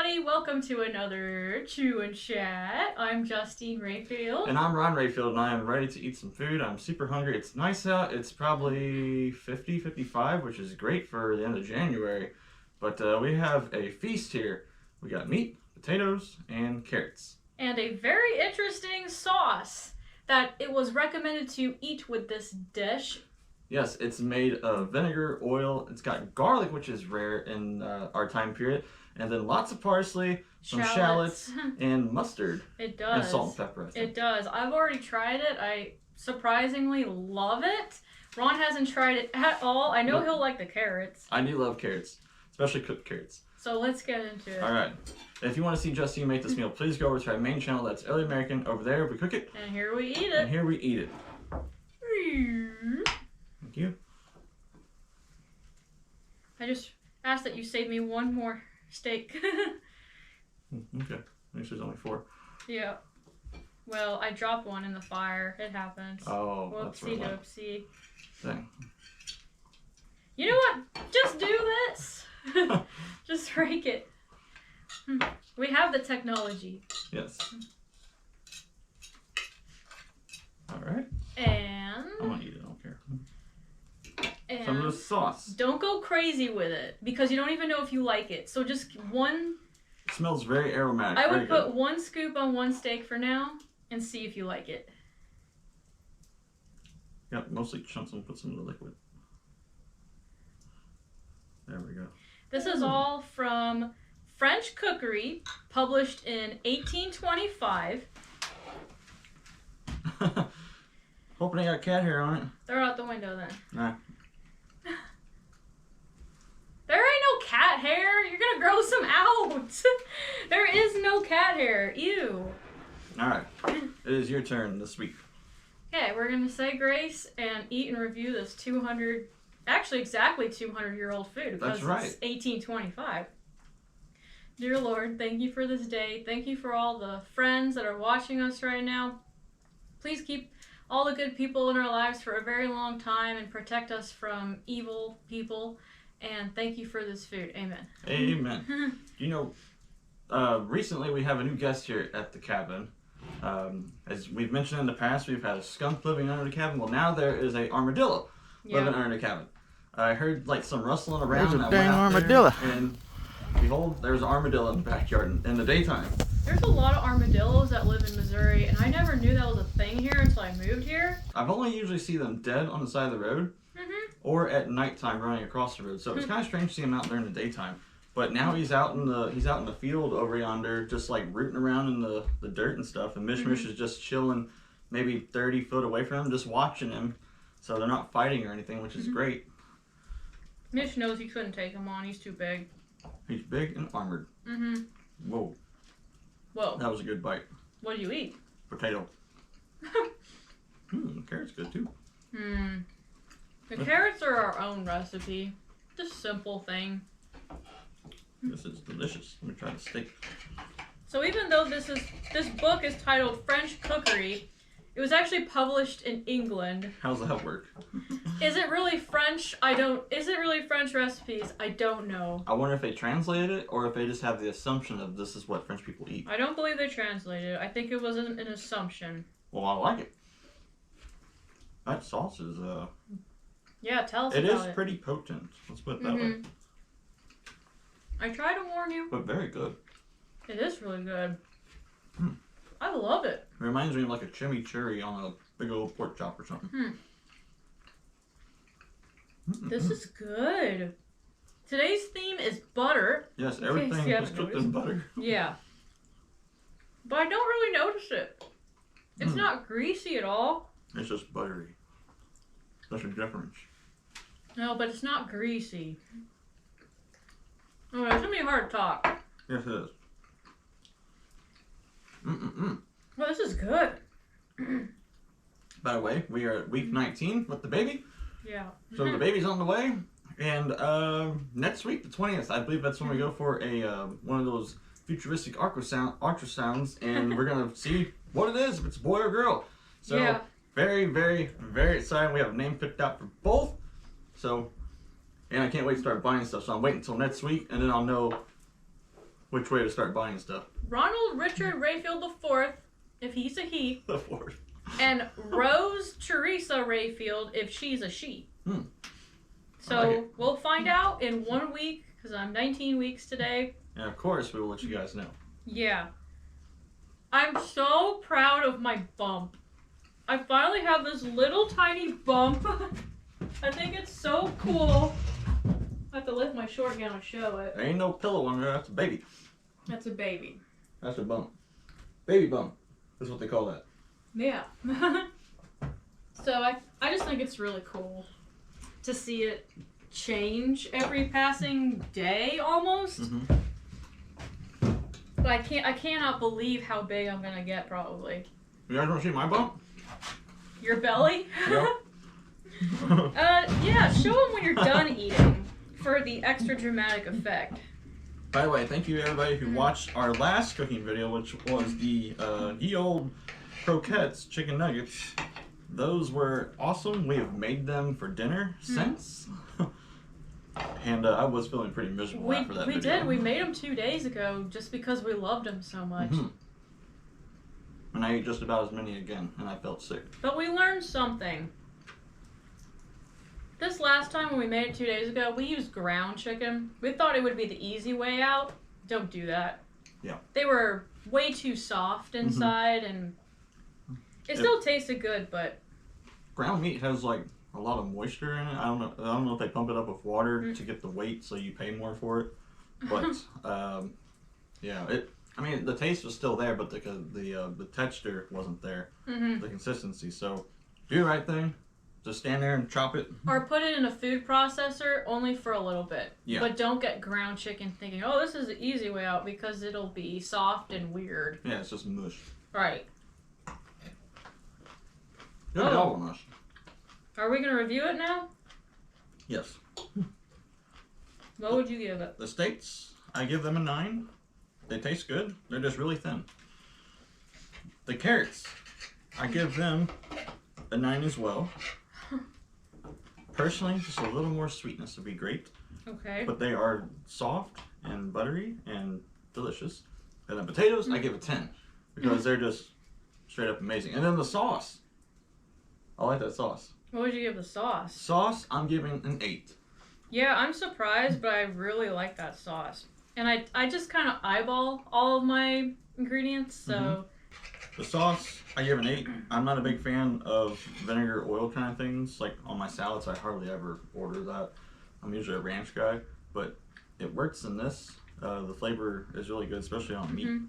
everybody, welcome to another Chew and Chat. I'm Justine Rayfield. And I'm Ron Rayfield, and I am ready to eat some food. I'm super hungry. It's nice out. It's probably 50, 55, which is great for the end of January. But we have a feast here. We got meat, potatoes, and carrots. And a very interesting sauce that it was recommended to eat with this dish. Yes, it's made of vinegar, oil. It's got garlic, which is rare in our time period. And then lots of parsley, some shallots, and mustard. It does. And salt and pepper, I think. It does. I've already tried it. I surprisingly love it. Ron hasn't tried it at all. I know he'll like the carrots. I do love carrots, especially cooked carrots. So let's get into it. All right. If you want to see Justine make this meal, please go over to our main channel. That's Early American. Over there, we cook it. And here we eat it. And here we eat it. Thank you. I just asked that you save me one more steak. Okay. At least there's only 4. Yeah. Well, I dropped one in the fire. It happens. Oh, that's right. Whoopsie-doopsie. Dang. You know what? Just do this. Just rake it. We have the technology. Yes. All right. And I'm gonna eat it. I don't care. And some of the sauce. Don't go crazy with it because you don't even know if you like it. So just one. It smells very aromatic. I would put 1 scoop on 1 steak for now and see if you like it. Yep, mostly chunks and put some of the liquid. There we go. This is all from French Cookery, published in 1825. Hoping they got cat hair on it. Throw it out the window then. Nah. There ain't no cat hair. You're gonna grow some out. There is no cat hair. Ew. All right. It is your turn this week. Okay, we're gonna say grace and eat and review this 200, actually exactly 200-year-old food because That's right. it's 1825. Dear Lord, thank you for this day. Thank you for all the friends that are watching us right now. Please keep all the good people in our lives for a very long time and protect us from evil people. And thank you for this food. Amen. Amen. You know, recently we have a new guest here at the cabin. As we've mentioned in the past, we've had a skunk living under the cabin. Well, now there is a armadillo living under the cabin. I heard like some rustling around. There's a dang armadillo. And behold, there's an armadillo in the backyard in the daytime. There's a lot of armadillos that live in Missouri, and I never knew that was a thing here until I moved here. I've only usually seen them dead on the side of the road. Or at nighttime running across the road. So it's kind of strange to see him out there in the daytime. But now he's out in the field over yonder, just like rooting around in the dirt and stuff. And Mish Mish is just chilling, maybe 30 foot away from him, just watching him. So they're not fighting or anything, which is great. Mish knows he couldn't take him on. He's too big. He's big and armored. Whoa. Whoa. That was a good bite. What do you eat? Potato. The carrot's good too. The carrots are our own recipe. Just simple thing. This is delicious. Let me try the steak. So even though this book is titled French Cookery, it was actually published in England. How's that work? Is it really French? Is it really French recipes? I don't know. I wonder if they translated it or if they just have the assumption of this is what French people eat. I don't believe they translated it. I think it was an assumption. Well, I like it. That sauce is Yeah, tell us about it. It is pretty potent. Let's put it that way. I try to warn you. But very good. It is really good. I love it. It reminds me of like a chimichurri on a big old pork chop or something. This is good. Today's theme is butter. Yes, everything is cooked in butter. Yeah. But I don't really notice it. It's not greasy at all. It's just buttery. That's a difference. No, but it's not greasy. Oh, it's gonna be hard to talk. Yes, it is. Well, this is good. By the way, we are at week 19 with the baby. Yeah. So the baby's on the way. And next week, the 20th, I believe that's when we go for a one of those futuristic ultrasounds. And we're going to see what it is, if it's a boy or girl. So yeah. Very, very, very excited. We have a name picked out for both. So, and I can't wait to start buying stuff. So I'm waiting until next week, and then I'll know Which way to start buying stuff? Ronald Richard Rayfield IV, if he's a he. The fourth. And Rose Teresa Rayfield, if she's a she. So like we'll find out in 1 week, because I'm 19 weeks today. And of course, we will let you guys know. Yeah. I'm so proud of my bump. I finally have this little tiny bump. I think it's so cool. I have to lift my short gown to show it. There ain't no pillow under there. That's a baby. That's a baby. That's a bump. Baby bump. That's what they call that. Yeah. So I just think it's really cool to see it change every passing day almost. But I cannot believe how big I'm gonna get probably. You guys want to see my bump? Your belly? Yep. Yeah, show them when you're done eating for the extra dramatic effect. By the way, thank you everybody who watched our last cooking video, which was the ye old croquettes chicken nuggets. Those were awesome. We have made them for dinner since. And I was feeling pretty miserable after that video. We did. We made them 2 days ago just because we loved them so much. And I ate just about as many again, and I felt sick. But we learned something. This last time when we made it 2 days ago, we used ground chicken. We thought it would be the easy way out. Don't do that. Yeah. They were way too soft inside, and it still tasted good, but ground meat has like a lot of moisture in it. I don't know if they pump it up with water to get the weight, so you pay more for it. But yeah, I mean, the taste was still there, but the texture wasn't there. The consistency. So do the right thing. Just stand there and chop it. Or put it in a food processor only for a little bit. Yeah. But don't get ground chicken thinking, oh, this is the easy way out, because it'll be soft and weird. Yeah, it's just mush. Right. Good job on us. Are we going to review it now? Yes. What would you give it? The steaks, I give them a 9. They taste good. They're just really thin. The carrots, I give them a 9 as well. Personally, just a little more sweetness would be great. Okay. But they are soft and buttery and delicious. And the potatoes, I give a 10 because they're just straight up amazing. And then the sauce, I like that sauce. What would you give the sauce? Sauce, I'm giving an 8. Yeah, I'm surprised, but I really like that sauce. And I just kind of eyeball all of my ingredients, so... The sauce, I give an 8. I'm not a big fan of vinegar oil kind of things. Like on my salads, I hardly ever order that. I'm usually a ranch guy, but it works in this. The flavor is really good, especially on meat.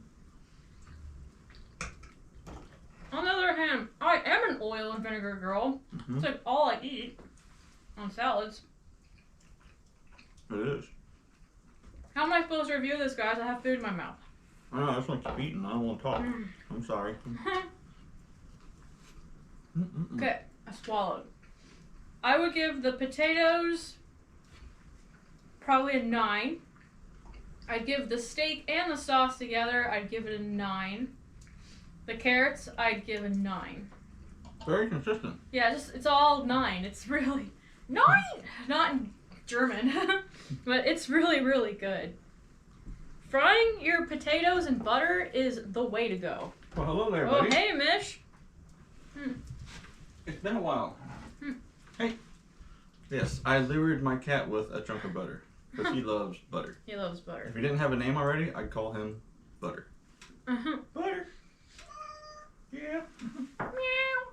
On the other hand, I am an oil and vinegar girl. It's like all I eat on salads. It is. How am I supposed to review this, guys? I have food in my mouth. I know, I just want to keep eating. I don't want to talk. I'm sorry. Okay, I swallowed. I would give the potatoes probably a 9. I'd give the steak and the sauce together, I'd give it a 9. The carrots, I'd give a 9. Very consistent. Yeah, it's all 9. It's really 9! Not in German. But it's really, really good. Frying your potatoes in butter is the way to go. Well, hello there, Oh, buddy. hey, Mish. It's been a while. Hey. Yes, I lured my cat with a chunk of butter because he loves butter. He loves butter. If he didn't have a name already, I'd call him Butter. Butter. Yeah. Meow.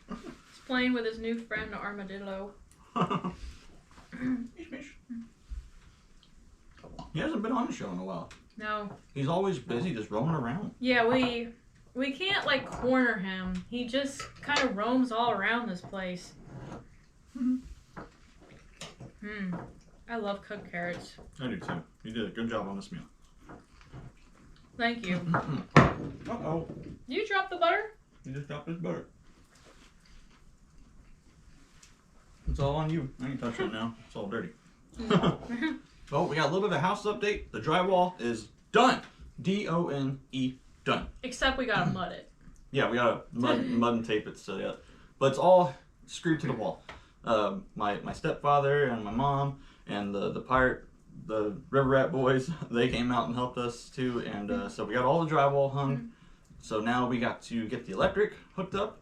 He's playing with his new friend, Armadillo. Mish Mish. He hasn't been on the show in a while. No. He's always busy just roaming around. Yeah, we can't like corner him. He just kind of roams all around this place. I love cooked carrots. I do too. You did a good job on this meal. Thank you. Uh-oh. You dropped the butter? He just dropped his butter. It's all on you. I ain't touch it now. It's all dirty. Well, we got a little bit of a house update. The drywall is done. D-O-N-E, done. Except we gotta mud it. Yeah, we gotta mud and tape it still yet. But it's all screwed to the wall. My stepfather and my mom and the pirate the River Rat boys, they came out and helped us too, and so we got all the drywall hung. So now we got to get the electric hooked up.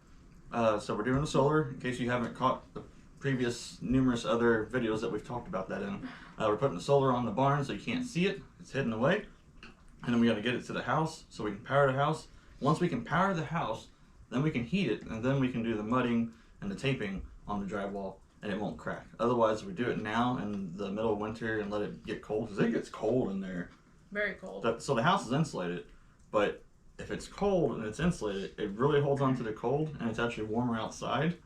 So we're doing the solar. In case you haven't caught the previous numerous other videos that we've talked about that in, we're putting the solar on the barn so you can't see it. It's hidden away. And then we got to get it to the house so we can power the house. Once we can power the house, then we can heat it, and then we can do the mudding and the taping on the drywall, and it won't crack. Otherwise, we do it now in the middle of winter and let it get cold, because it gets cold in there. Very cold. So the house is insulated, but if it's cold and it's insulated, it really holds on to the cold, and it's actually warmer outside.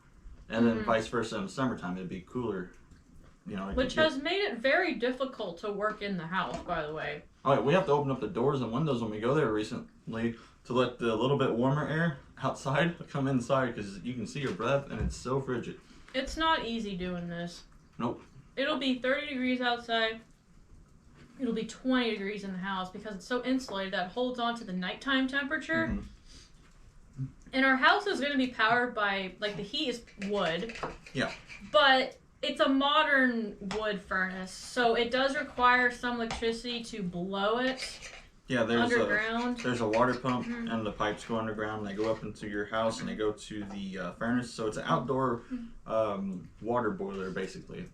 And then vice versa in the summertime, it'd be cooler. You know, which has made it very difficult to work in the house, by the way. All right, we have to open up the doors and windows when we go there recently to let the little bit warmer air outside come inside, because you can see your breath and it's so frigid. It's not easy doing this. Nope. It'll be 30 degrees outside. It'll be 20 degrees in the house because it's so insulated that it holds on to the nighttime temperature. Mm-hmm. And our house is going to be powered by, like, the heat is wood. Yeah. But it's a modern wood furnace, so it does require some electricity to blow it. Yeah, underground. There's a water pump, and the pipes go underground, and they go up into your house, and they go to the furnace. So it's an outdoor water boiler, basically.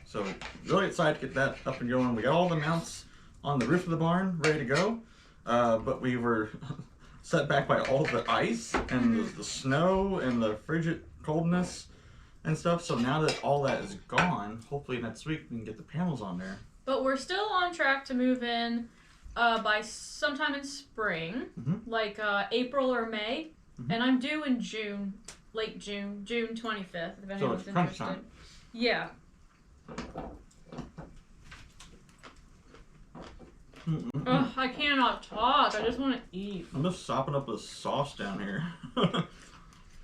So really excited to get that up and going. We got all the mounts on the roof of the barn ready to go, but we were set back by all the ice and the snow and the frigid coldness and stuff. So now that all that is gone, hopefully next week we can get the panels on there. But we're still on track to move in by sometime in spring, like April or May. And I'm due in June, late June, June 25th, if anyone's interested. Time. Yeah. Ugh, I cannot talk. I just want to eat. I'm just sopping up the sauce down here.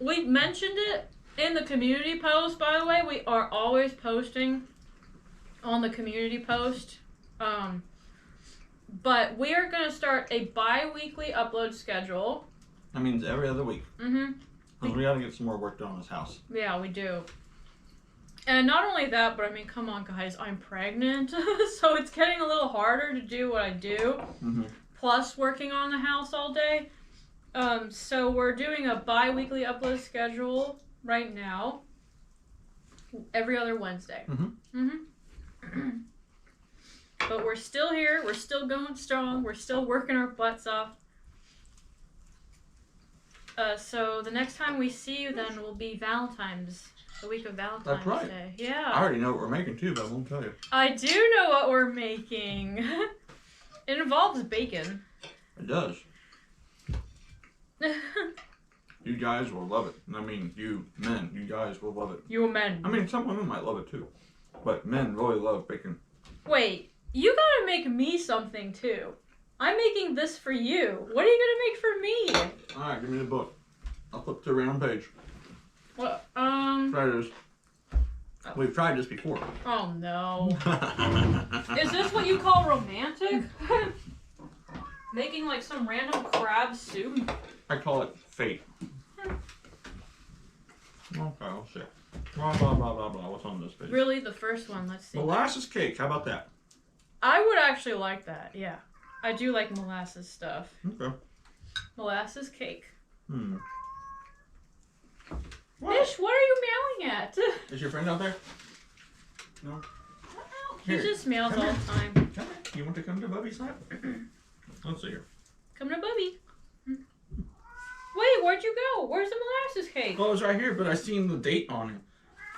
We mentioned it in the community post, by the way. We are always posting on the community post. But we are going to start a bi-weekly upload schedule. That means every other week. Because we got to get some more work done on this house. Yeah, we do. And not only that, but I mean, come on, guys, I'm pregnant. So it's getting a little harder to do what I do. Plus working on the house all day. So we're doing a bi-weekly upload schedule right now. Every other Wednesday. But we're still here. We're still going strong. We're still working our butts off. So the next time we see you then will be Valentine's. The week of Valentine's That's right. Day. Yeah. I already know what we're making too, but I won't tell you. I do know what we're making. It involves bacon. It does. You guys will love it. I mean, you men, you guys will love it. You men. I mean, some women might love it too. But men really love bacon. Wait, you gotta make me something too. I'm making this for you. What are you gonna make for me? Alright, give me the book. I'll flip to the round page. What? Try this. We've tried this before. Oh no. Is this what you call romantic? Making like some random crab soup? I call it fate. Okay, let's see. Blah, blah, blah, blah, blah. What's on this page? Really? The first one? Let's see. Molasses cake. How about that? I would actually like that, yeah. I do like molasses stuff. Okay. Molasses cake. What? Mish, what are you meowing at? Is your friend out there? No? He just meows all the time. Come here. You want to come to Bubby's lap? Let's see here. Come to Bubby. Wait, where'd you go? Where's the molasses cake? Well, it was right here, but I seen the date on it.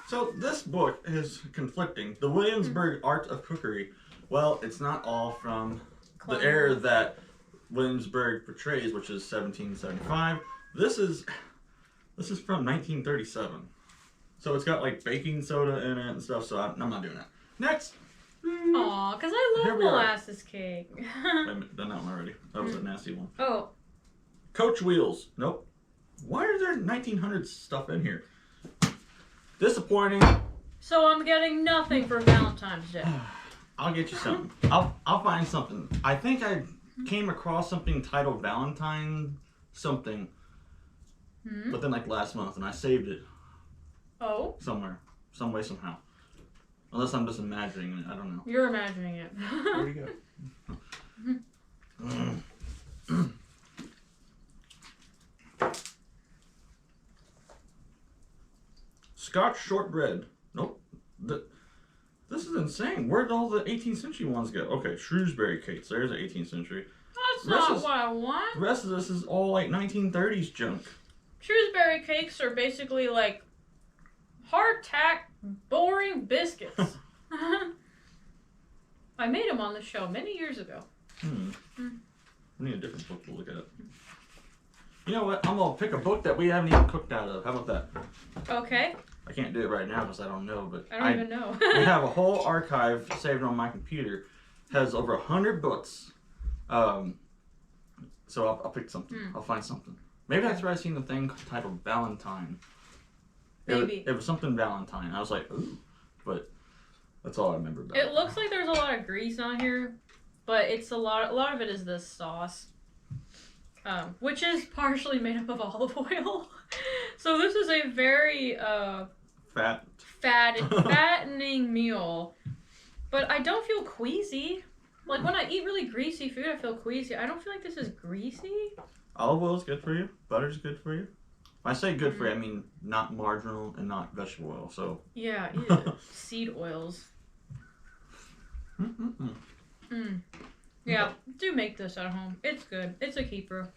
So this book is conflicting. The Williamsburg Art of Cookery. Well, it's not all from the era that Williamsburg portrays, which is 1775. This is from 1937. So it's got like baking soda in it and stuff, so I'm not doing that. Next! Aw, because I love molasses cake. I've done that one already. That was a nasty one. Oh. Coach wheels. Nope. Why are there 1900s stuff in here? Disappointing. So I'm getting nothing for Valentine's Day. I'll get you something. I'll find something. I think I came across something titled Valentine something. But then like last month, and I saved it. Oh? Somewhere. Some way, somehow. Unless I'm just imagining it. I don't know. You're imagining it. There you go. Scotch shortbread. Nope. This is insane. Where did all the 18th century ones go? Okay, Shrewsbury cakes. There's the 18th century. That's not what I want. The rest of this is all like 1930s junk. Shrewsbury cakes are basically like hardtack, boring biscuits. I made them on the show many years ago. We need a different book to look at. You know what? I'm gonna pick a book that we haven't even cooked out of. How about that? Okay. I can't do it right now because I don't know, but I don't even know. we have a whole archive saved on my computer. Has over 100 books. So I'll pick something. I'll find something. Maybe that's where I seen the thing titled Valentine. Maybe. It was something Valentine. I was like, ooh. But that's all I remember about it. It looks like there's a lot of grease on here, but it's a lot of it is this sauce. Which is partially made up of olive oil. So this is a very fattening meal. But I don't feel queasy. Like when I eat really greasy food, I feel queasy. I don't feel like this is greasy. Olive oil is good for you. Butter's good for you. When I say good for you, I mean not marginal and not vegetable oil. So yeah, seed oils. Yeah, do make this at home. It's good. It's a keeper.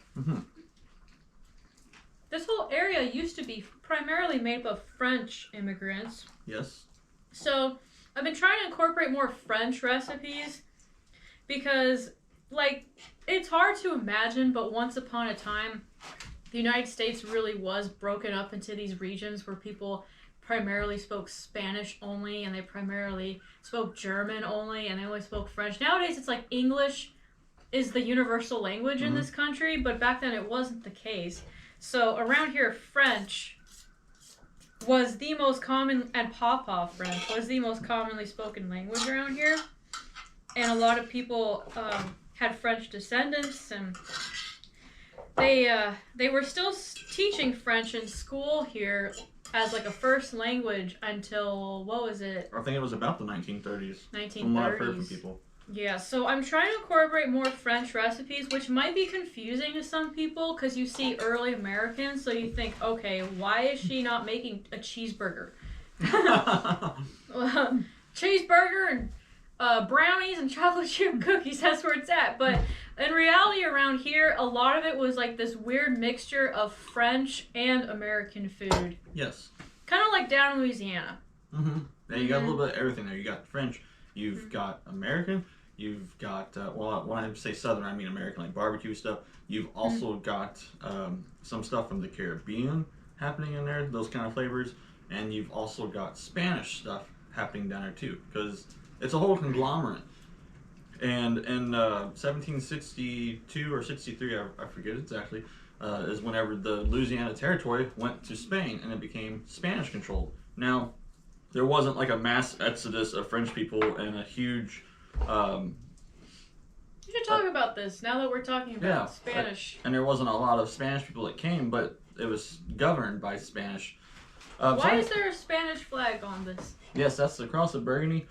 This whole area used to be primarily made up of French immigrants. Yes. So I've been trying to incorporate more French recipes because, like, it's hard to imagine, but once upon a time, the United States really was broken up into these regions where people primarily spoke Spanish only, and they primarily spoke German only, and they only spoke French. Nowadays, it's like English is the universal language in this country, but back then it wasn't the case. So around here, French was the most common, and Papa French was the most commonly spoken language around here. And a lot of people had French descendants, and they were still teaching French in school here as like a first language until, what was it? I think it was about the 1930s. 1930s. From what I've heard from people. Yeah, so I'm trying to incorporate more French recipes, which might be confusing to some people because you see early Americans, so you think, okay, why is she not making a cheeseburger? Cheeseburger and brownies and chocolate chip cookies, that's where it's at. But in reality, around here, a lot of it was like this weird mixture of French and American food. Yes. Kind of like down in Louisiana. Now you got a little bit of everything there. You got French, you've got American, you've got, well, when I say Southern, I mean American, like barbecue stuff. You've also got some stuff from the Caribbean happening in there, those kind of flavors. And you've also got Spanish stuff happening down there too, because it's a whole conglomerate. And in 1762 or 63, I forget exactly, is whenever the Louisiana Territory went to Spain and it became Spanish controlled. Now, there wasn't like a mass exodus of French people and a huge... you should talk about this now that we're talking about Spanish. And there wasn't a lot of Spanish people that came, but it was governed by Spanish. Why is there a Spanish flag on this? Yes, that's the cross of Burgundy.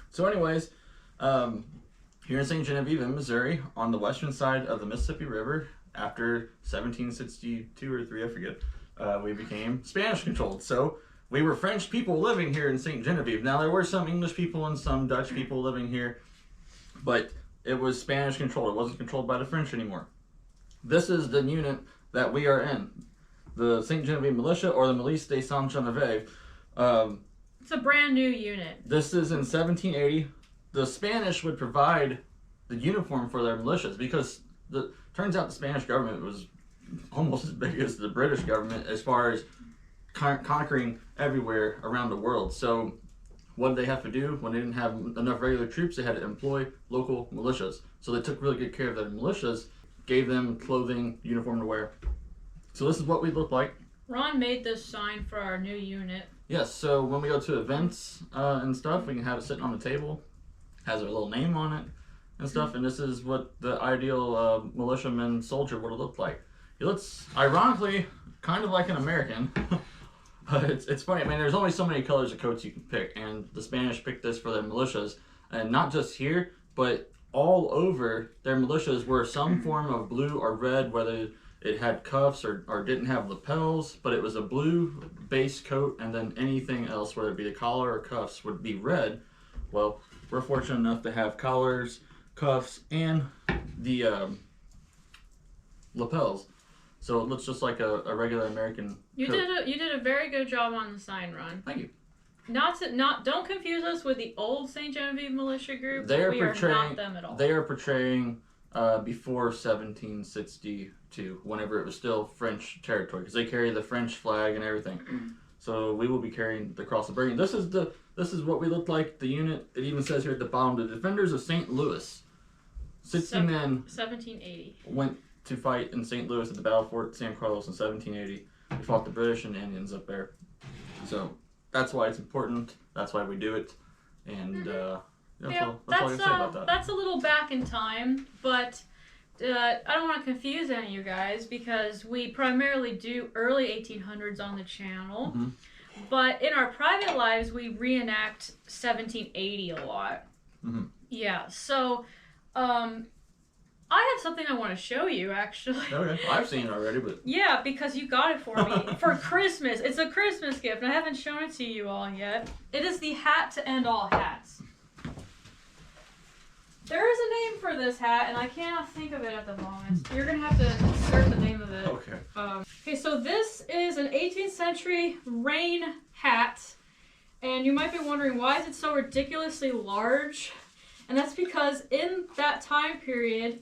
So anyways, here in St. Genevieve in Missouri, on the western side of the Mississippi River, after 1762 or 3, I forget, we became Spanish controlled. So we were French people living here in St. Genevieve. Now there were some English people and some Dutch people living here, but it was Spanish controlled. It wasn't controlled by the French anymore. This is the unit that we are in. The St. Genevieve Militia, or the Milice de Saint Genevieve. It's a brand new unit. This is in 1780. The Spanish would provide the uniform for their militias because turns out the Spanish government was almost as big as the British government as far as conquering everywhere around the world. So what did they have to do when they didn't have enough regular troops? They had to employ local militias. So they took really good care of their militias, gave them clothing, uniform to wear. So this is what we look like. Ron made this sign for our new unit. Yes, so when we go to events and stuff, we can have it sitting on the table. Has a little name on it and stuff. And this is what the ideal militiaman soldier would have looked like. He looks, ironically, kind of like an American. But it's funny. I mean, there's only so many colors of coats you can pick, and the Spanish picked this for their militias, and not just here, but all over their militias were some form of blue or red, whether it had cuffs or didn't have lapels, but it was a blue base coat, and then anything else, whether it be the collar or cuffs, would be red. Well, we're fortunate enough to have collars, cuffs, and the lapels. So it looks just like a regular American You coat. did a very good job on the sign run. Thank you. Don't confuse us with the old St. Genevieve militia group. They are we portraying, are not them at all. They are portraying before 1762, whenever it was still French territory, because they carry the French flag and everything. So we will be carrying the cross of burgundy. This is what we look like. The unit. It even says here at the bottom, the defenders of St. Louis. 60 men 1780 went to fight in St. Louis at the Battle of Fort San Carlos in 1780. They fought the British and the Indians up there. So that's why it's important. That's why we do it. And that's all I can say about that. That's a little back in time, but I don't want to confuse any of you guys because we primarily do early 1800s on the channel. Mm-hmm. But in our private lives, we reenact 1780 a lot. Mm-hmm. Yeah, so I have something I want to show you, actually. Okay, well, I've seen it already, but... Yeah, because you got it for me for Christmas. It's a Christmas gift, and I haven't shown it to you all yet. It is the hat to end all hats. There is a name for this hat, and I cannot think of it at the moment. You're going to have to insert the name of it. Okay. Okay, so this is an 18th century rain hat, and you might be wondering, why is it so ridiculously large? And that's because in that time period,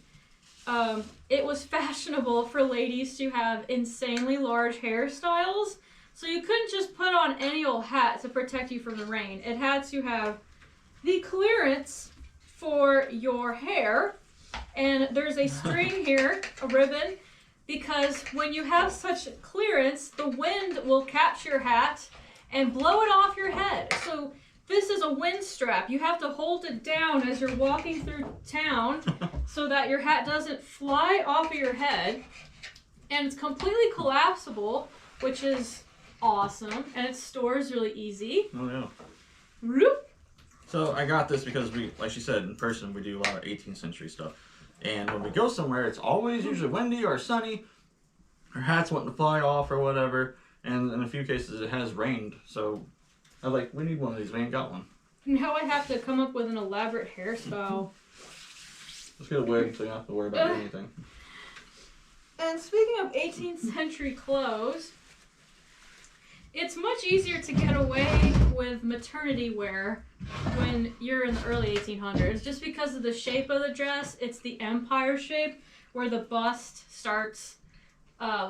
it was fashionable for ladies to have insanely large hairstyles. So you couldn't just put on any old hat to protect you from the rain. It had to have the clearance for your hair. And there's a string here, a ribbon, because when you have such clearance, the wind will catch your hat and blow it off your head. So this is a wind strap. You have to hold it down as you're walking through town so that your hat doesn't fly off of your head. And it's completely collapsible, which is awesome. And it stores really easy. Oh, yeah. Whoop. So I got this because we, like she said, in person, we do a lot of 18th century stuff. And when we go somewhere, it's always usually windy or sunny. Our hats wanting to fly off or whatever. And in a few cases, it has rained. So I'm like, we need one of these. We ain't got one. Now I have to come up with an elaborate hairstyle. Let's get a wig so you don't have to worry about anything. And speaking of 18th century clothes, it's much easier to get away with maternity wear when you're in the early 1800s, just because of the shape of the dress. It's the empire shape where the bust starts.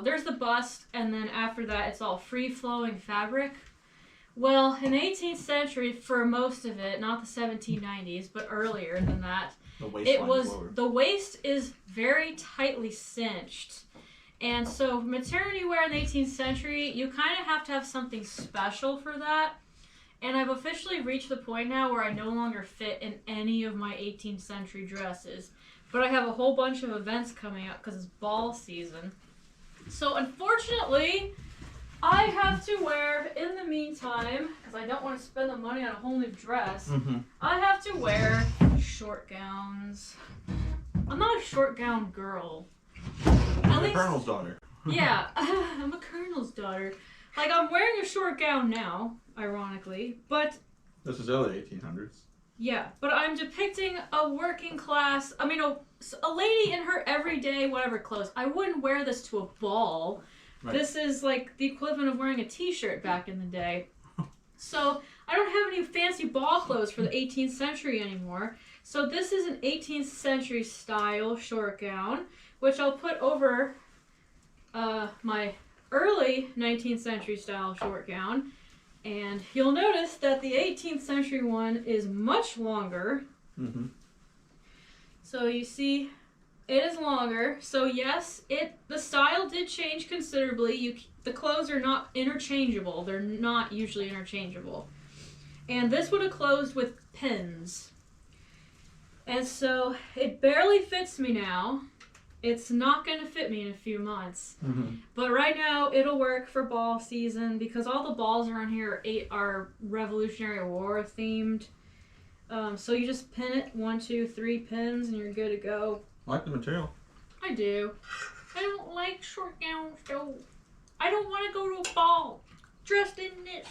There's the bust, and then after that it's all free-flowing fabric. Well, in the 18th century, for most of it, not the 1790s, but earlier than that, the waist is very tightly cinched. And so maternity wear in the 18th century, you kind of have to have something special for that. And I've officially reached the point now where I no longer fit in any of my 18th century dresses. But I have a whole bunch of events coming up because it's ball season. So unfortunately, I have to wear, in the meantime, because I don't want to spend the money on a whole new dress, I have to wear short gowns. I'm not a short gown girl. I'm a colonel's daughter. Yeah, I'm a colonel's daughter. Like, I'm wearing a short gown now, ironically, but... This is early 1800s. Yeah, but I'm depicting a working class... I mean, a lady in her everyday whatever clothes. I wouldn't wear this to a ball. Right. This is like the equivalent of wearing a t-shirt back in the day. So, I don't have any fancy ball clothes for the 18th century anymore. So this is an 18th century style short gown, which I'll put over my early 19th century style short gown. And you'll notice that the 18th century one is much longer. So you see, it is longer. So yes, the style did change considerably. The clothes are not interchangeable. They're not usually interchangeable. And this would have closed with pins. And so it barely fits me now. It's not going to fit me in a few months. Mm-hmm. But right now, it'll work for ball season because all the balls around here are Revolutionary War themed. So you just pin it 1, 2, 3 pins and you're good to go. I like the material. I do. I don't like short gowns though. I don't want to go to a ball dressed in this.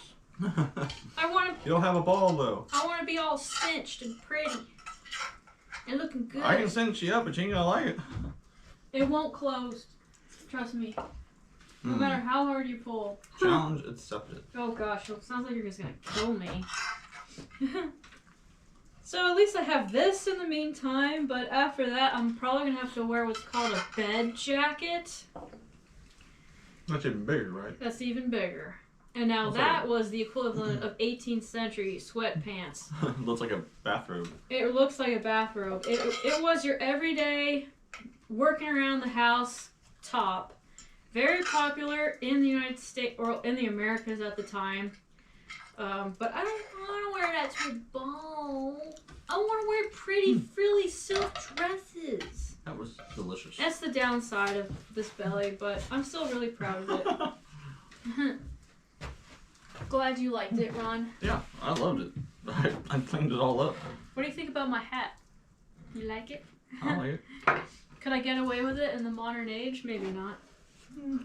I want to. You don't have a ball though. I want to be all cinched and pretty and looking good. I can cinch you up, but you ain't gonna like it. It won't close. Trust me. No matter how hard you pull. Challenge accepted. Oh gosh, it sounds like you're just gonna kill me. So at least I have this in the meantime, but after that I'm probably gonna have to wear what's called a bed jacket. That's even bigger, right? That's even bigger. And now that was the equivalent of 18th century sweatpants. Looks like a bathrobe. It looks like a bathrobe. It was your everyday working around the house top. Very popular in the United States, or in the Americas at the time. But I don't want to wear that to a ball. I want to wear pretty, frilly silk dresses. That was delicious. That's the downside of this belly, but I'm still really proud of it. Glad you liked it, Ron. Yeah, I loved it. I cleaned it all up. What do you think about my hat? You like it? I like it. Could I get away with it in the modern age? Maybe not.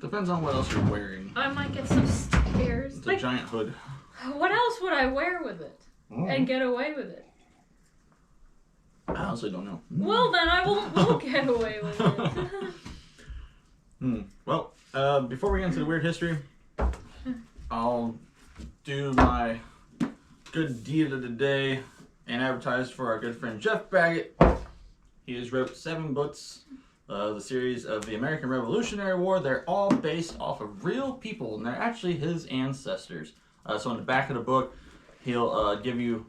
Depends on what else you're wearing. I might get some stares. It's a giant hood. What else would I wear with it and get away with it? I honestly don't know. Well, then I won't get away with it. Well, before we get into the weird history, I'll do my good deed of the day and advertise for our good friend Jeff Baggett. He has wrote 7 books, the series of the American Revolutionary War. They're all based off of real people, and they're actually his ancestors. So in the back of the book, he'll give you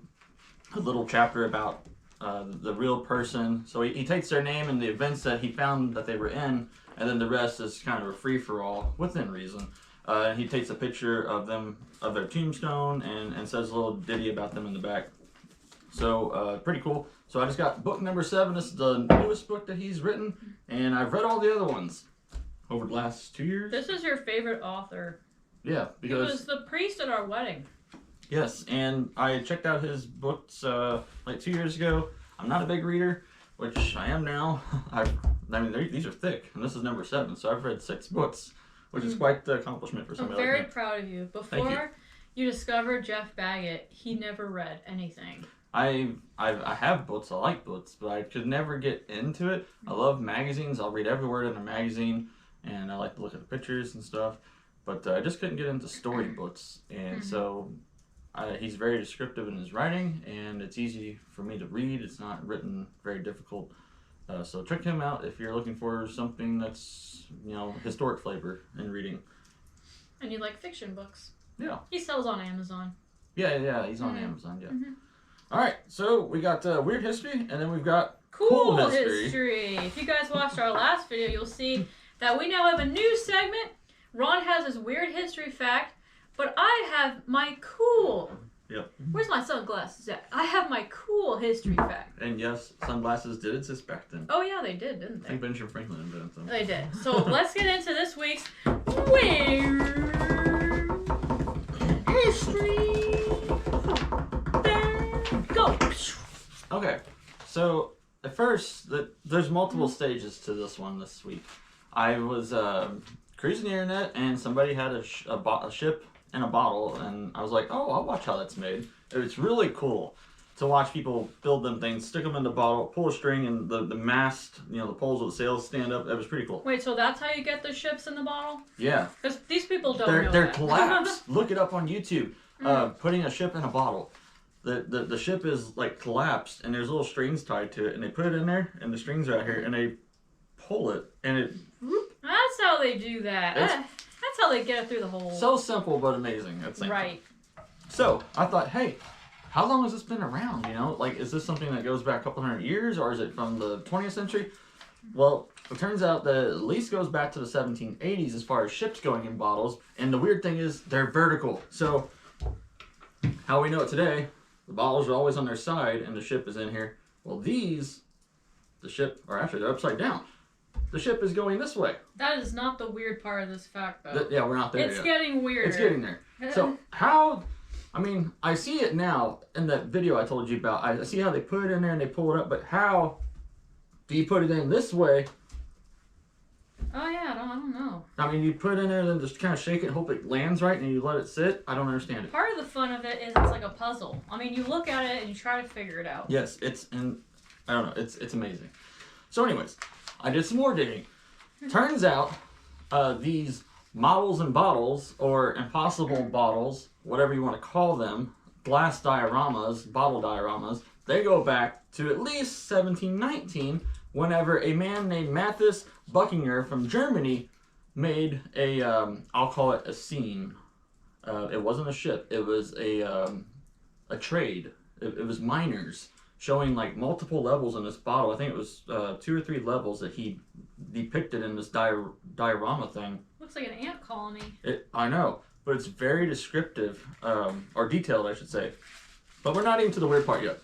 a little chapter about the real person. So he takes their name and the events that he found that they were in, and then the rest is kind of a free-for-all within reason. He takes a picture of them, of their tombstone, and says a little ditty about them in the back. So pretty cool. So I just got book number 7. This is the newest book that he's written, and I've read all the other ones over the last 2 years. This is your favorite author. Yeah, because he was the priest at our wedding. Yes, and I checked out his books like 2 years ago. I'm not a big reader, which I am now. I mean, these are thick, and this is number 7, so I've read 6 books, which is quite the accomplishment for somebody I'm very like me. proud of you. Before you discovered Jeff Baggett, he never read anything. I have books. I like books, but I could never get into it. I love magazines. I'll read every word in a magazine, and I like to look at the pictures and stuff. But I just couldn't get into storybooks, and so he's very descriptive in his writing, and it's easy for me to read. It's not written very difficult. So check him out if you're looking for something that's, historic flavor in reading. And you like fiction books. Yeah. He sells on Amazon. Yeah, he's on Amazon, yeah. All right, so we got weird history, and then we've got cool history. If you guys watched our last video, you'll see that we now have a new segment. Ron has his weird history fact, but I have my cool. Yep. Where's my sunglasses at? I have my cool history fact. And yes, sunglasses did exist back then. Oh yeah, they did, didn't they? I think Benjamin Franklin invented them. They did. So let's get into this week's weird history. There go. Okay, so at first, there's multiple stages to this one this week. I was cruising the internet, and somebody had a ship and a bottle, and I was like, oh, I'll watch how that's made. It's really cool to watch people build them things, stick them in the bottle, pull a string, and the mast, the poles of the sails stand up. That was pretty cool. Wait, so that's how you get the ships in the bottle? Yeah. Because these people don't know They're that. collapsed. Look it up on YouTube. Putting a ship in a bottle. The ship is like collapsed, and there's little strings tied to it, and they put it in there, and the strings are out here, and they pull it, and it... That's how they do that. That's how they get it through the hole. So simple, but amazing at the same time. So, I thought, hey, how long has this been around, Like, is this something that goes back a couple hundred years, or is it from the 20th century? Well, it turns out that it at least goes back to the 1780s as far as ships going in bottles, and the weird thing is, they're vertical. So, how we know it today, the bottles are always on their side, and the ship is in here. Well, the ship, or actually, they're upside down. the ship is going this way. That is not the weird part of this fact, though. Yeah, we're not there yet. It's getting weirder. It's getting there. So how... I mean, I see it now in that video I told you about. I see how they put it in there and they pull it up, but how do you put it in this way? Oh, yeah, I don't know. I mean, you put it in there and then just kind of shake it, hope it lands right, and you let it sit. I don't understand it. Part of the fun of it is it's like a puzzle. I mean, you look at it and you try to figure it out. Yes, I don't know, it's amazing. So anyways, I did some more digging. Turns out, these models and bottles, or impossible bottles, whatever you want to call them, glass dioramas, bottle dioramas, they go back to at least 1719, whenever a man named Matthias Buchinger from Germany made a, I'll call it a scene. It wasn't a ship, it was a trade. It was miners showing like multiple levels in this bottle. I think it was 2 or 3 levels that he depicted in this diorama thing. Looks like an ant colony. I know, but it's very descriptive, or detailed, I should say. But we're not even to the weird part yet.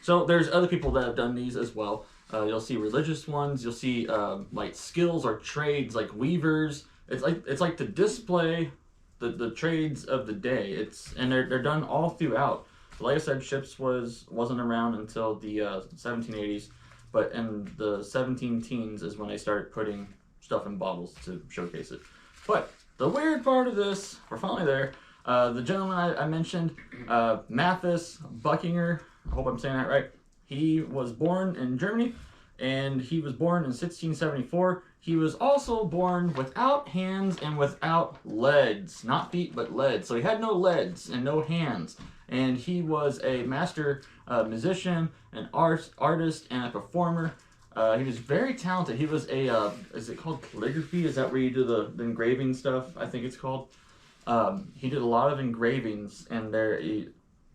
So there's other people that have done these as well. You'll see religious ones. You'll see like skills or trades, like weavers. It's like to display the trades of the day. And they're done all throughout. So like I said, ships wasn't around until the 1780s, but in the 17 teens is when they started putting stuff in bottles to showcase it. But the weird part of this, we're finally there. The gentleman I mentioned, Matthias Buchinger, I hope I'm saying that right. He was born in Germany, and he was born in 1674. He was also born without hands and without legs. Not feet, but legs. So he had no legs and no hands. And he was a master musician, an artist, and a performer. He was very talented. He was a, is it called calligraphy? Is that where you do the engraving stuff? I think it's called. He did a lot of engravings, and they're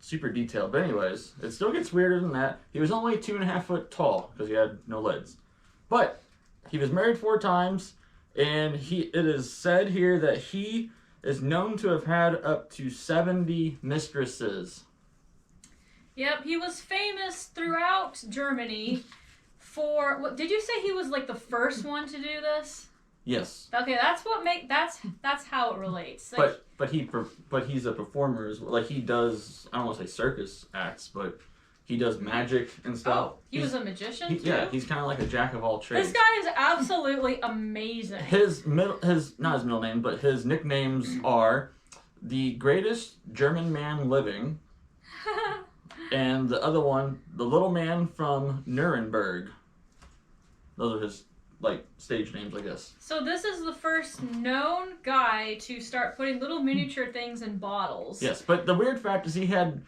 super detailed. But anyways, it still gets weirder than that. He was only 2.5 foot tall because he had no legs. But he was married 4 times, and it is said here that he is known to have had up to 70 mistresses. Yep, he was famous throughout Germany for... What, did you say he was like the first one to do this? Yes. Okay, that's how it relates. Like, but he's a performer as well. Like he does, I don't want to say circus acts, but he does magic and stuff. Oh, he was a magician too? Yeah, he's kind of like a jack of all trades. This guy is absolutely amazing. Not his middle name, but his nicknames are the greatest German man living, and the other one, the little man from Nuremberg. Those are his stage names, I guess. So this is the first known guy to start putting little miniature things in bottles. Yes, but the weird fact is he had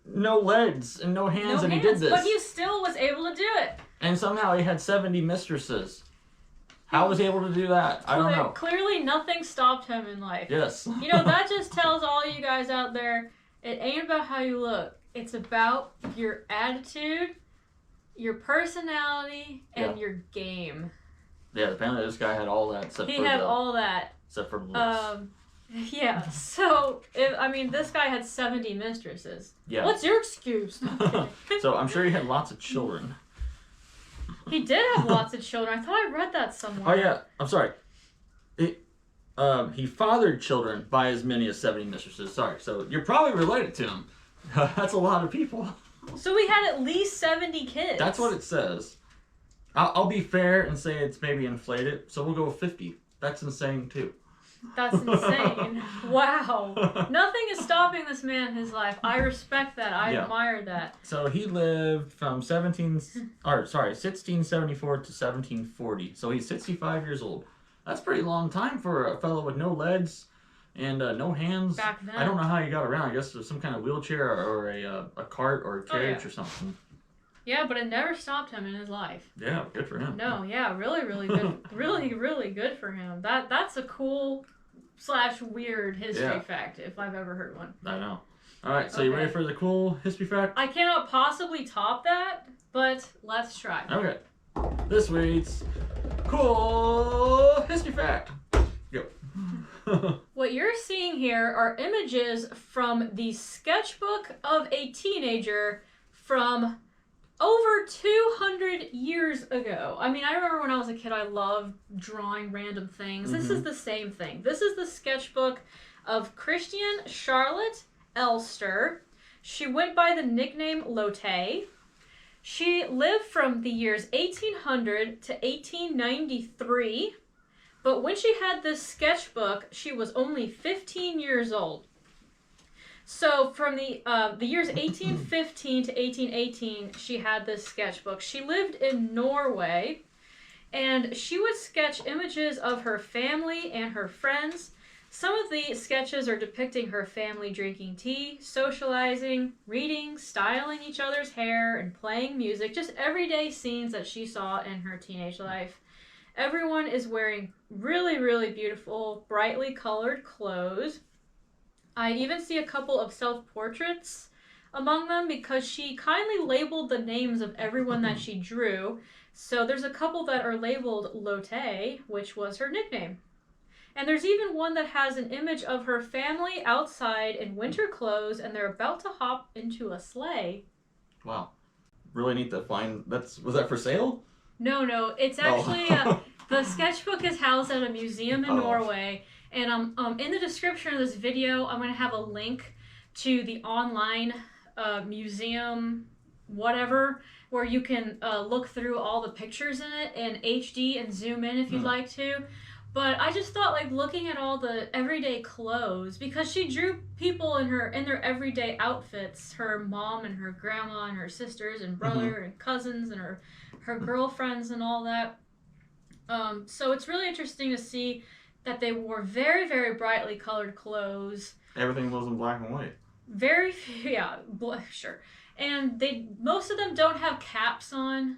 no legs and no hands, he did this. But he still was able to do it. And somehow he had 70 mistresses. How was he able to do that? I don't know. Clearly nothing stopped him in life. Yes. You know, that just tells all you guys out there, it ain't about how you look. It's about your attitude, your personality, and your game. Yeah, apparently this guy had all that. He had all that. Except for looks. Yeah, so, this guy had 70 mistresses. Yeah. What's your excuse? So I'm sure he had lots of children. He did have lots of children. I thought I read that somewhere. Oh, yeah. I'm sorry. He fathered children by as many as 70 mistresses. Sorry. So you're probably related to him. That's a lot of people. So we had at least 70 kids. That's what it says. I'll be fair and say it's maybe inflated, so we'll go with 50. That's insane, too. That's insane. Wow. Nothing is stopping this man in his life. I respect that. I admire that. So he lived from 1674 to 1740. So he's 65 years old. That's a pretty long time for a fellow with no legs and no hands. Back then. I don't know how he got around. I guess there's some kind of wheelchair or a cart or a carriage or something. Yeah, but it never stopped him in his life. Yeah, good for him. No, yeah, really, really good. Really, really good for him. That's a cool / weird history fact, if I've ever heard one. I know. All right, so you ready for the cool history fact? I cannot possibly top that, but let's try. Okay. This week's cool history fact. Go. What you're seeing here are images from the sketchbook of a teenager from over 200 years ago. I mean, I remember when I was a kid, I loved drawing random things. This is the same thing. This is the sketchbook of Christian Charlotte Elster. She went by the nickname Lotte. She lived from the years 1800 to 1893, but when she had this sketchbook, she was only 15 years old. So from the years 1815 to 1818, she had this sketchbook. She lived in Norway, and she would sketch images of her family and her friends. Some of the sketches are depicting her family drinking tea, socializing, reading, styling each other's hair, and playing music. Just everyday scenes that she saw in her teenage life. Everyone is wearing really, really beautiful, brightly colored clothes. I even see a couple of self-portraits among them because she kindly labeled the names of everyone that she drew. So there's a couple that are labeled Lotte, which was her nickname. And there's even one that has an image of her family outside in winter clothes, and they're about to hop into a sleigh. Wow. Really neat to find. Was that for sale? No. It's actually, the sketchbook is housed at a museum in Norway. And in the description of this video, I'm going to have a link to the online museum, whatever, where you can look through all the pictures in it in HD and zoom in if you'd like to. But I just thought, like, looking at all the everyday clothes, because she drew people in their everyday outfits, her mom and her grandma and her sisters and brother and cousins and her girlfriends and all that. So it's really interesting to see that they wore very, very brightly colored clothes. Everything was in black and white. Very few, yeah, sure. And most of them don't have caps on.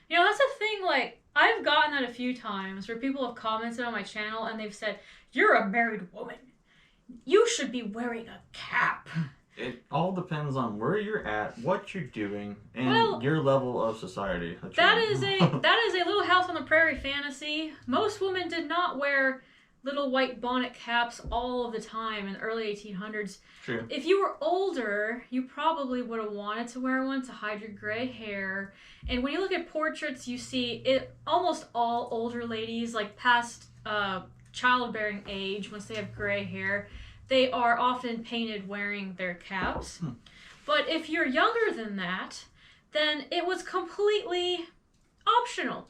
You know, that's a thing, like, I've gotten that a few times where people have commented on my channel and they've said, "You're a married woman. You should be wearing a cap." It all depends on where you're at, what you're doing, and your level of society. That is a Little House on the Prairie fantasy. Most women did not wear little white bonnet caps all of the time in the early 1800s. True. If you were older, you probably would have wanted to wear one to hide your gray hair. And when you look at portraits, you see it almost all older ladies, like past childbearing age, once they have gray hair, they are often painted wearing their caps. But if you're younger than that, then it was completely optional.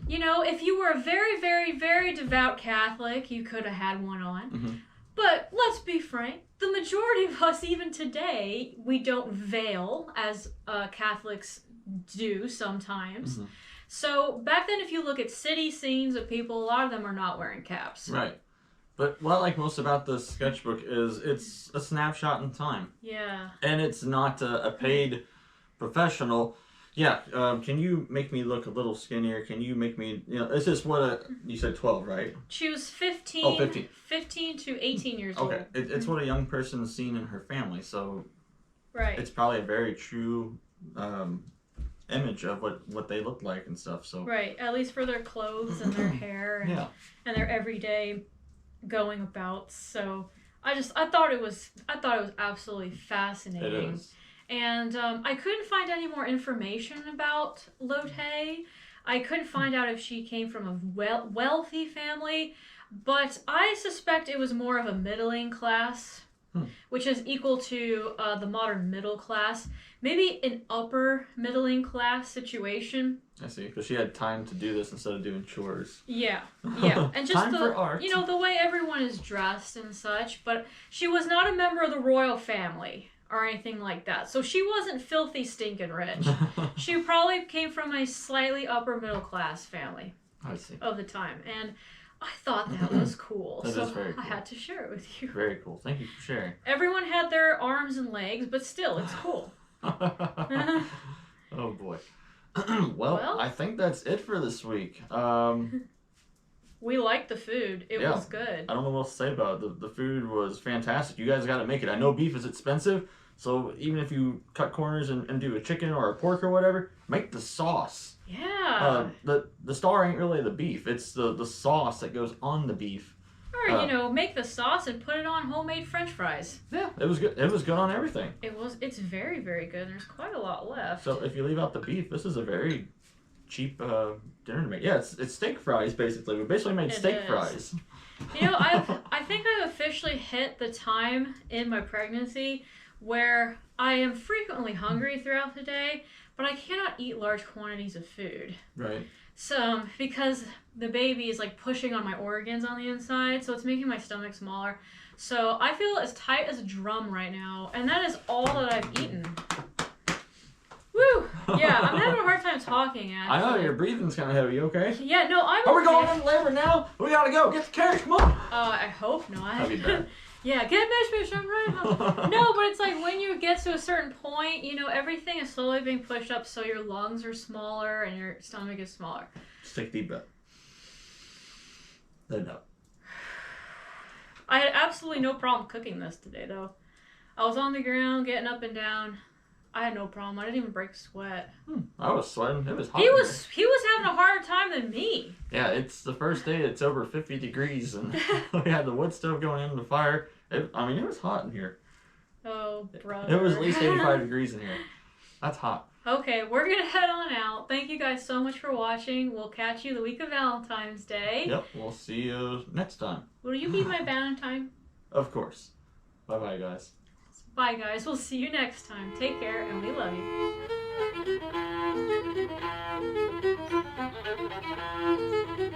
You know, if you were a very, very, very devout Catholic, you could have had one on. But let's be frank, the majority of us, even today, we don't veil as Catholics do sometimes. So back then, if you look at city scenes of people, a lot of them are not wearing caps. Right. But what I like most about this sketchbook is it's a snapshot in time. Yeah. And it's not a paid professional. Yeah, can you make me look a little skinnier? Can you make me, this is what you said 12, right? She was 15. Oh, 15. 15 to 18 years old. Okay, it's what a young person has seen in her family, so right. It's probably a very true image of what they look like and stuff. So right, at least for their clothes and their hair and their everyday going about. So I thought it was absolutely fascinating. It is. And I couldn't find any more information about Lotte. I couldn't find out if she came from a wealthy family, but I suspect it was more of a middling class, which is equal to the modern middle class. Maybe an upper middling class situation. I see, because she had time to do this instead of doing chores. Yeah, and just time for art. The way everyone is dressed and such. But she was not a member of the royal family or anything like that. So she wasn't filthy stinking rich. She probably came from a slightly upper middle class family. I see. Of the time. And I thought that was cool. That is very cool. I had to share it with you. Very cool. Thank you for sharing. Everyone had their arms and legs, but still, it's cool. Oh boy. Well, I think that's it for this week. We liked the food. It was good. I don't know what else to say about it. The food was fantastic. You guys got to make it. I know beef is expensive, so even if you cut corners and do a chicken or a pork or whatever, make the sauce. Yeah. The star ain't really the beef. It's the sauce that goes on the beef. Or make the sauce and put it on homemade French fries. Yeah, it was good. It was good on everything. It's very, very good. There's quite a lot left. So if you leave out the beef, this is a very cheap dinner to make. Yeah, it's steak fries basically. We basically made steak fries. I think I've officially hit the time in my pregnancy where I am frequently hungry throughout the day, but I cannot eat large quantities of food. Right. So, because the baby is like pushing on my organs on the inside, so it's making my stomach smaller. So I feel as tight as a drum right now, and that is all that I've eaten. Woo! Yeah, I'm having a hard time talking, actually. I know, your breathing's kind of heavy, okay? Yeah, no, I'm Are we going into labor now? We gotta go. Get the carriage, come on! I hope not. That'd be bad. Yeah, get Mish Mish, I'm right. No, but it's like when you get to a certain point, everything is slowly being pushed up so your lungs are smaller and your stomach is smaller. Just take a deep breath. Let it out. I had absolutely no problem cooking this today, though. I was on the ground, getting up and down. I had no problem. I didn't even break a sweat. I was sweating. It was hot. He was having a harder time than me. Yeah, it's the first day it's over 50 degrees, and we had the wood stove going in the fire. It was hot in here. Oh, brother. It was at least 85 degrees in here. That's hot. Okay, we're going to head on out. Thank you guys so much for watching. We'll catch you the week of Valentine's Day. Yep, we'll see you next time. Will you be my Valentine? Of course. Bye-bye, guys. Bye, guys. We'll see you next time. Take care, and we love you.